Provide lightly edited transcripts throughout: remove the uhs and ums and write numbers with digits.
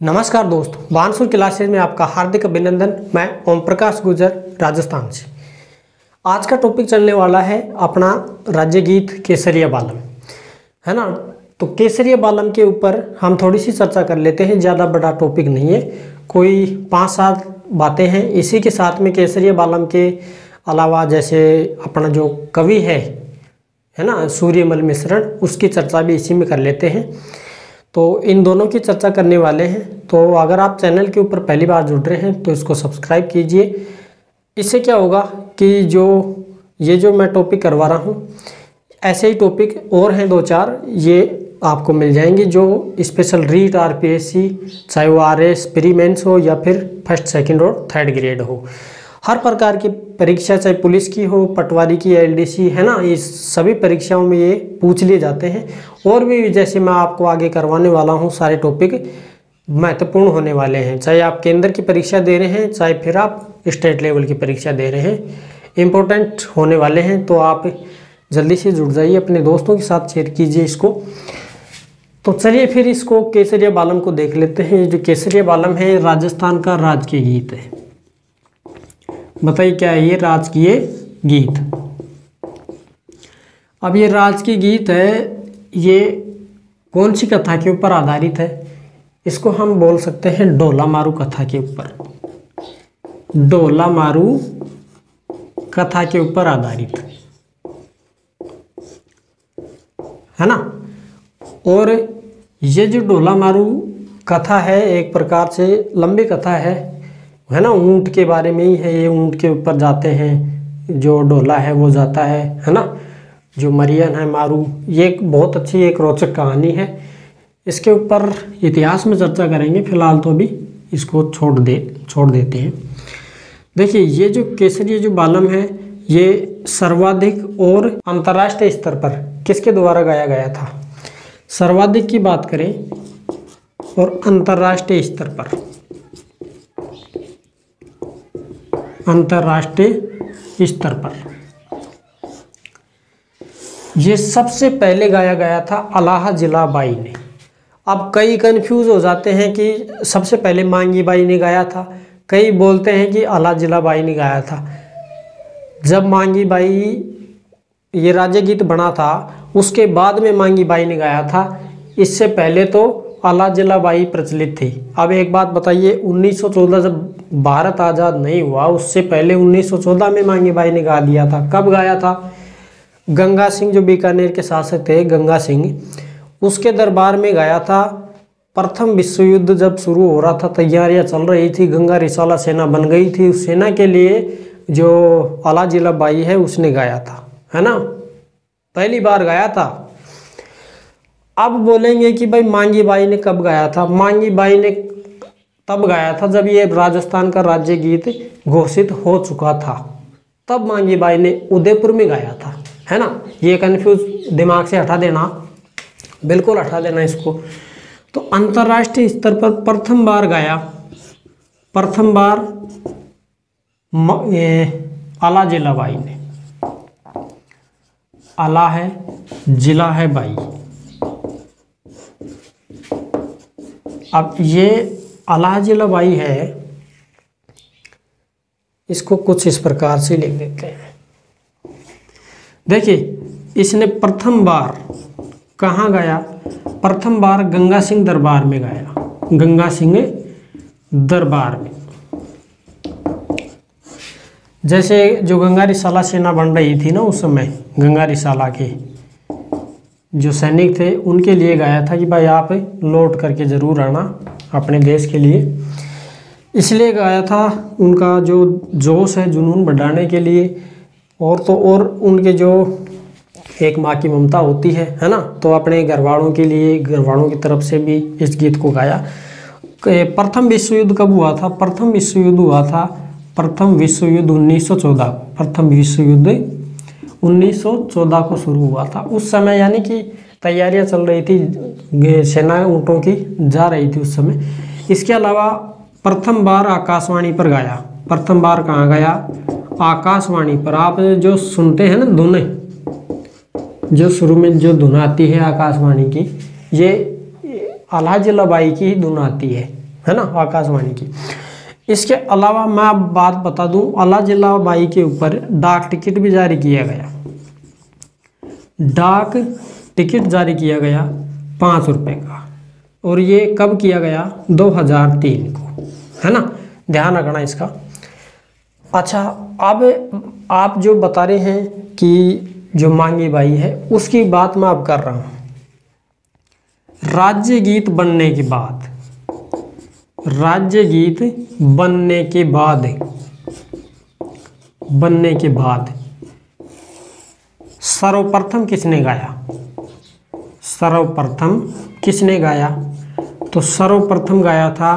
नमस्कार दोस्तों, बानसूर क्लासेज में आपका हार्दिक अभिनंदन। मैं ओम प्रकाश गुर्जर राजस्थान से। आज का टॉपिक चलने वाला है अपना राज्य गीत केसरिया बालम, है ना। तो केसरिया बालम के ऊपर हम थोड़ी सी चर्चा कर लेते हैं। ज़्यादा बड़ा टॉपिक नहीं है, कोई 5-7 बातें हैं। इसी के साथ में केसरिया बालम के अलावा जैसे अपना जो कवि है ना, सूर्यमल मिश्रण, उसकी चर्चा भी इसी में कर लेते हैं। तो इन दोनों की चर्चा करने वाले हैं। तो अगर आप चैनल के ऊपर पहली बार जुड़ रहे हैं तो इसको सब्सक्राइब कीजिए। इससे क्या होगा कि जो मैं टॉपिक करवा रहा हूँ, ऐसे ही टॉपिक और हैं 2-4, ये आपको मिल जाएंगे जो स्पेशल रीट आरपीएससी, चाहे वो आरएस प्री मेंस हो या फिर फर्स्ट सेकंड और थर्ड ग्रेड हो। हर प्रकार की परीक्षा, चाहे पुलिस की हो, पटवारी की, एलडीसी, है ना, इस सभी परीक्षाओं में ये पूछ लिए जाते हैं। और भी जैसे मैं आपको आगे करवाने वाला हूँ, सारे टॉपिक महत्वपूर्ण होने वाले हैं। चाहे आप केंद्र की परीक्षा दे रहे हैं, चाहे फिर आप स्टेट लेवल की परीक्षा दे रहे हैं, इम्पोर्टेंट होने वाले हैं। तो आप जल्दी से जुड़ जाइए, अपने दोस्तों के साथ शेयर कीजिए इसको। तो चलिए फिर इसको केसरिया बालम को देख लेते हैं। जो केसरिया बालम है, राजस्थान का राजकीय गीत है। बताइए क्या है ये राजकीय गीत। अब ये राजकीय गीत है, ये कौन सी कथा के ऊपर आधारित है? इसको हम बोल सकते हैं ढोला मारू कथा के ऊपर। ढोला मारू कथा के ऊपर आधारित है ना। और ये जो ढोला मारू कथा है, एक प्रकार से लंबी कथा है ना। ऊंट के बारे में ही है ये। ऊंट के ऊपर जाते हैं, जो ढोला है वो जाता है ना। जो मरियन है मारू, ये एक बहुत अच्छी एक रोचक कहानी है। इसके ऊपर इतिहास में चर्चा करेंगे, फिलहाल तो अभी इसको छोड़ देते हैं। देखिए, ये जो केसरिया जो बालम है, ये सर्वाधिक और अंतर्राष्ट्रीय स्तर पर किसके द्वारा गाया गया था? सर्वाधिक की बात करें और अंतर्राष्ट्रीय स्तर पर, अंतर्राष्ट्रीय स्तर पर ये सबसे पहले गाया गया था अलाहा जिला बाई ने। अब कई कंफ्यूज हो जाते हैं कि सबसे पहले मांगी बाई ने गाया था, कई बोलते हैं कि अलाहा जिला बाई ने गाया था। जब मांगी बाई ये राज्य गीत बना था, उसके बाद में मांगी बाई ने गाया था। इससे पहले तो अलाहा जिला बाई प्रचलित थी। अब एक बात बताइए, 1914 जब भारत आज़ाद नहीं हुआ, उससे पहले 1914 में मांगी बाई ने गा दिया था। कब गाया था? गंगा सिंह जो बीकानेर के शासक थे, गंगा सिंह, उसके दरबार में गाया था। प्रथम विश्व युद्ध जब शुरू हो रहा था, तैयारियां चल रही थी, गंगा रिसाला सेना बन गई थी। उस सेना के लिए जो अलाहा जिला बाई है उसने गाया था, है ना, पहली बार गाया था। अब बोलेंगे कि भाई मांगी बाई ने कब गाया था? मांगी बाई ने तब गाया था जब ये राजस्थान का राज्य गीत घोषित हो चुका था। तब मांगी बाई ने उदयपुर में गाया था, है ना। ये कंफ्यूज दिमाग से हटा देना, बिल्कुल हटा देना इसको। तो अंतर्राष्ट्रीय स्तर पर प्रथम बार गाया, प्रथम बार अलाहा जिला बाई ने। अला है, जिला है बाई। अब ये अलाहा जिला बाई है, इसको कुछ इस प्रकार से लिख देते हैं। देखिए, इसने प्रथम बार कहाँ गाया? प्रथम बार गंगा सिंह दरबार में गाया, गंगा सिंह दरबार में। जैसे जो गंगा रिसाला सेना बन रही थी ना उस समय, गंगा रिसाला के जो सैनिक थे उनके लिए गाया था कि भाई आप लौट करके ज़रूर आना अपने देश के लिए। इसलिए गाया था, उनका जो जोश है, जुनून बढ़ाने के लिए। और तो और उनके जो एक माँ की ममता होती है ना, तो अपने घरवालों के लिए, घरवालों की तरफ से भी इस गीत को गाया। प्रथम विश्व युद्ध कब हुआ था? प्रथम विश्व युद्ध हुआ था, प्रथम विश्व युद्ध 1914 को। प्रथम विश्व युद्ध 1914 को शुरू हुआ था। उस समय यानी कि तैयारियां चल रही थी, सेना ऊँटों की जा रही थी उस समय। इसके अलावा प्रथम बार आकाशवाणी पर गाया। प्रथम बार कहाँ गाया? आकाशवाणी पर। आप जो सुनते हैं ना धुन, जो शुरू में जो धुन आती है आकाशवाणी की, ये अलाहा जिला बाई की ही धुन आती है। है ना, आकाशवाणी की। इसके अलावा मैं अब बात बता दूं, अला जिला बाई के ऊपर डाक टिकट भी जारी किया गया। डाक टिकट जारी किया गया 5 रुपये का, और ये कब किया गया? 2003 को, है ना, ध्यान रखना इसका। अच्छा, अब आप जो बता रहे हैं कि जो मांगी बाई है उसकी बात मैं अब कर रहा हूँ। राज्य गीत बनने के बाद, राज्य गीत बनने के बाद सर्वप्रथम किसने गाया? सर्वप्रथम किसने गाया? तो सर्वप्रथम गाया था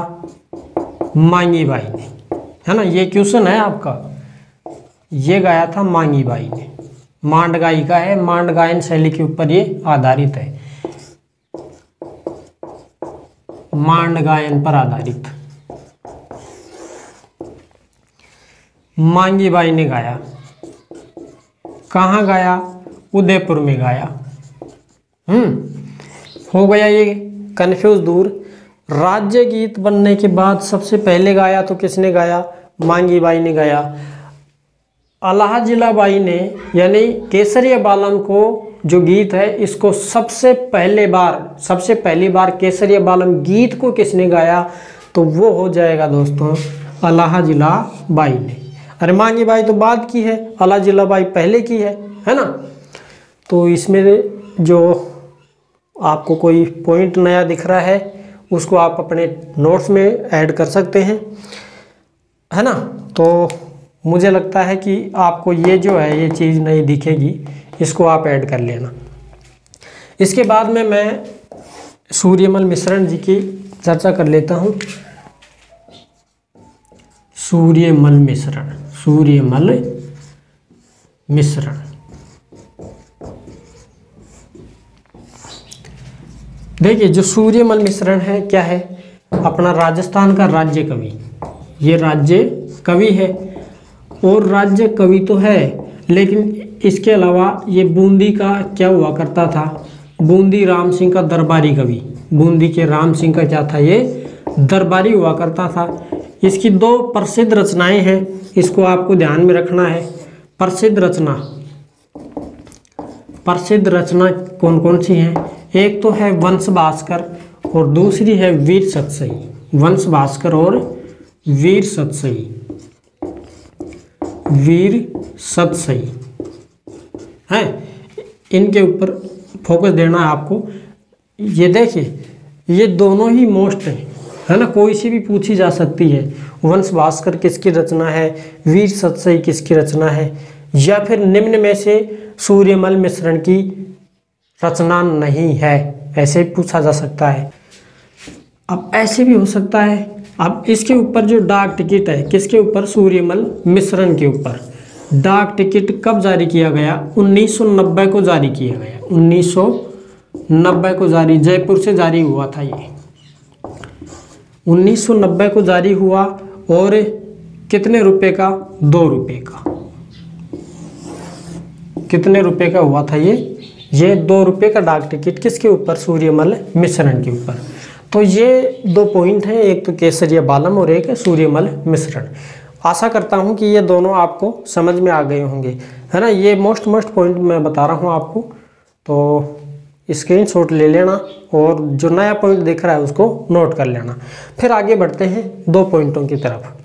मांगी बाई ने, है ना। ये क्वेश्चन है आपका, ये गाया था मांगी बाई ने। मांड गायिका है, मांड गायन शैली के ऊपर ये आधारित है, मांड गायन पर आधारित मांगी बाई ने गाया। कहाँ गाया? उदयपुर में गाया। हो गया ये कन्फ्यूज दूर। राज्य गीत बनने के बाद सबसे पहले गाया तो किसने गाया? मांगी बाई ने गाया। अलाहा जिला बाई ने, यानी केसरिया बालम को जो गीत है इसको सबसे पहली बार केसरिया बालम गीत को किसने गाया? तो वो हो जाएगा दोस्तों अलाहा जिला बाई ने। अरे मांगी बाई तो बाद की है, अलाहा जिला बाई पहले की है ना। तो इसमें जो आपको कोई पॉइंट नया दिख रहा है उसको आप अपने नोट्स में ऐड कर सकते हैं, है ना। तो मुझे लगता है कि आपको ये जो है ये चीज़ नहीं दिखेगी, इसको आप ऐड कर लेना। इसके बाद में मैं सूर्यमल मिश्रण जी की चर्चा कर लेता हूँ। सूर्यमल मिश्रण देखिए, जो सूर्यमल मिश्रण है क्या है? अपना राजस्थान का राज्य कवि, ये राज्य कवि है। और राज्य कवि तो है, लेकिन इसके अलावा ये बूंदी का क्या हुआ करता था? बूंदी राम सिंह का दरबारी कवि, बूंदी के राम सिंह का क्या था? ये दरबारी हुआ करता था। इसकी 2 प्रसिद्ध रचनाएं हैं, इसको आपको ध्यान में रखना है। प्रसिद्ध रचना कौन कौन सी हैं? एक तो है वंश भास्कर और दूसरी है वीर सतसई। वंश भास्कर और वीर सतसई है, इनके ऊपर फोकस देना है आपको। ये देखिए, ये दोनों ही मोस्ट हैं, है ना, कोई सी भी पूछी जा सकती है। वंश भास्कर किसकी रचना है, वीर सतसई किसकी रचना है, या फिर निम्न में से सूर्यमल मिश्रण की रचना नहीं है, ऐसे पूछा जा सकता है। अब ऐसे भी हो सकता है। अब इसके ऊपर जो डाक टिकट है, किसके ऊपर? सूर्यमल मिश्रण के ऊपर। डाक टिकट कब जारी किया गया? 1990 को जारी किया गया। 1990 को जारी, जयपुर से जारी हुआ था ये। 1990 को जारी हुआ, और कितने रुपए का? 2 रुपये का। कितने रुपए का हुआ था ये 2 रुपये का डाक टिकट। किसके ऊपर? सूर्यमल मिश्रण के ऊपर। तो ये 2 पॉइंट हैं, एक तो केसरिया बालम और एक सूर्यमल मिश्रण। आशा करता हूँ कि ये दोनों आपको समझ में आ गए होंगे, है ना। ये मोस्ट पॉइंट मैं बता रहा हूँ आपको, तो स्क्रीनशॉट ले लेना और जो नया पॉइंट दिख रहा है उसको नोट कर लेना। फिर आगे बढ़ते हैं 2 पॉइंटों की तरफ।